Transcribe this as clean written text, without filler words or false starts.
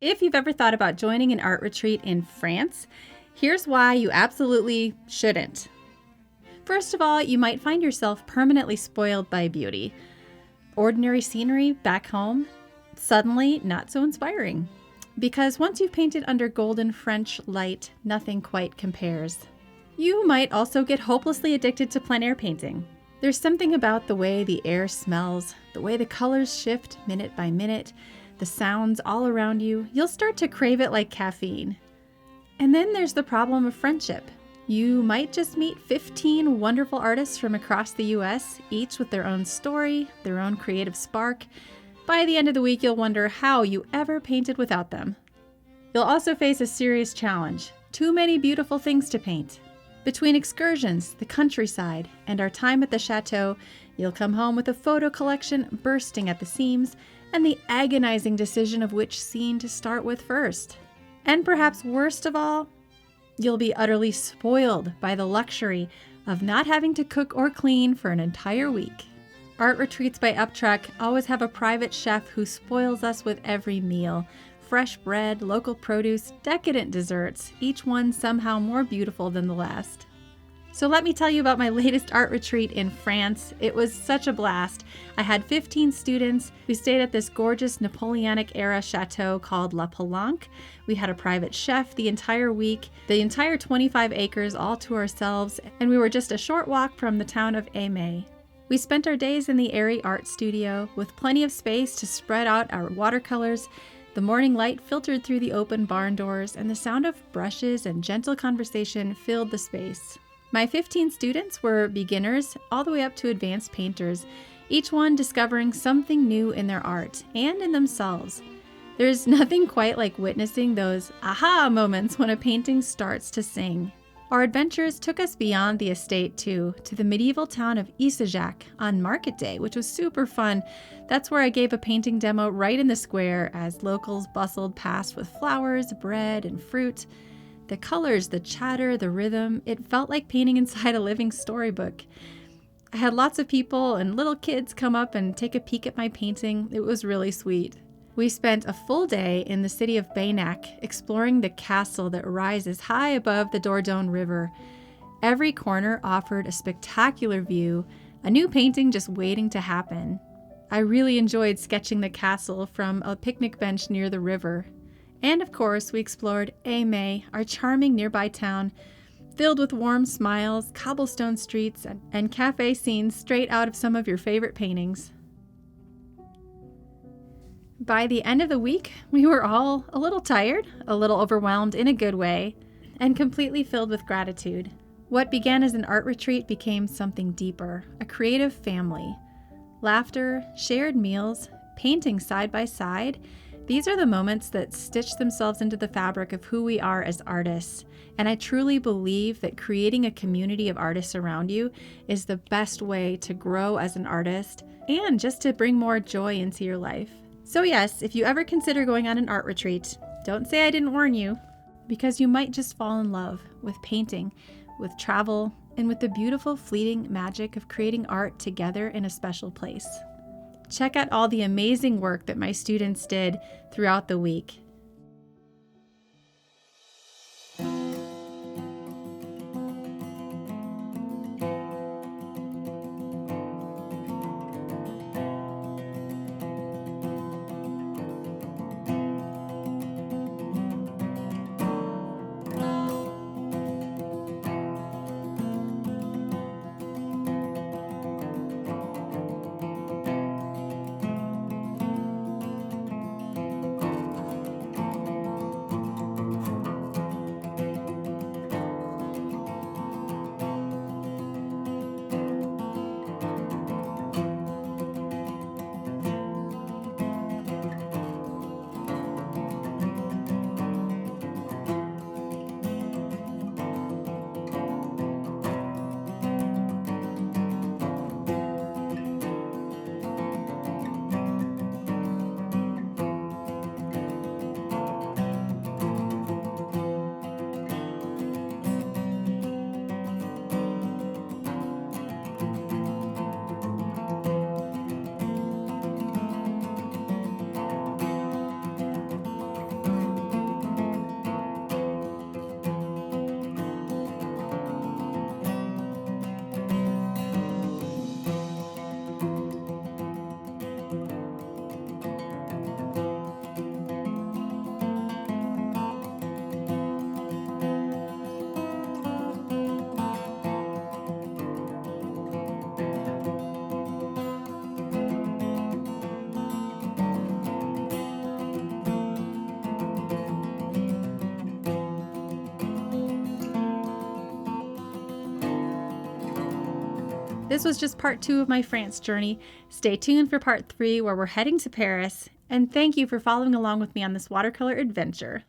If you've ever thought about joining an art retreat in France, here's why you absolutely shouldn't. First of all, you might find yourself permanently spoiled by beauty. Ordinary scenery back home, suddenly not so inspiring. Because once you've painted under golden French light, nothing quite compares. You might also get hopelessly addicted to plein air painting. There's something about the way the air smells, the way the colors shift minute by minute, the sounds all around you. You'll start to crave it like caffeine. And then there's the problem of friendship. You might just meet 15 wonderful artists from across the US, each with their own story, their own creative spark. By the end of the week, you'll wonder how you ever painted without them. You'll also face a serious challenge: too many beautiful things to paint. Between excursions, the countryside, and our time at the chateau, you'll come home with a photo collection bursting at the seams and the agonizing decision of which scene to start with first. And perhaps worst of all, you'll be utterly spoiled by the luxury of not having to cook or clean for an entire week. Art retreats by Uptrek always have a private chef who spoils us with every meal. Fresh bread, local produce, decadent desserts, each one somehow more beautiful than the last. So let me tell you about my latest art retreat in France. It was such a blast. I had 15 students. We stayed at this gorgeous Napoleonic-era chateau called La Palanque. We had a private chef the entire week, the entire 25 acres all to ourselves, and we were just a short walk from the town of Eymet. We spent our days in the airy art studio with plenty of space to spread out our watercolors. The morning light filtered through the open barn doors, and the sound of brushes and gentle conversation filled the space. My 15 students were beginners all the way up to advanced painters, each one discovering something new in their art and in themselves. There's nothing quite like witnessing those aha moments when a painting starts to sing. Our adventures took us beyond the estate too, to the medieval town of Issajac on market day, which was super fun. That's where I gave a painting demo right in the square as locals bustled past with flowers, bread, and fruit. The colors, the chatter, the rhythm, it felt like painting inside a living storybook. I had lots of people and little kids come up and take a peek at my painting. It was really sweet. We spent a full day in the city of Eymet, exploring the castle that rises high above the Dordogne River. Every corner offered a spectacular view, a new painting just waiting to happen. I really enjoyed sketching the castle from a picnic bench near the river. And of course, we explored Eymet, our charming nearby town, filled with warm smiles, cobblestone streets, and cafe scenes straight out of some of your favorite paintings. By the end of the week, we were all a little tired, a little overwhelmed in a good way, and completely filled with gratitude. What began as an art retreat became something deeper, a creative family. Laughter, shared meals, painting side by side, these are the moments that stitch themselves into the fabric of who we are as artists. And I truly believe that creating a community of artists around you is the best way to grow as an artist and just to bring more joy into your life. So yes, if you ever consider going on an art retreat, don't say I didn't warn you, because you might just fall in love with painting, with travel, and with the beautiful fleeting magic of creating art together in a special place. Check out all the amazing work that my students did throughout the week. This was just part 2 of my France journey. Stay tuned for part 3 where we're heading to Paris. And thank you for following along with me on this watercolor adventure.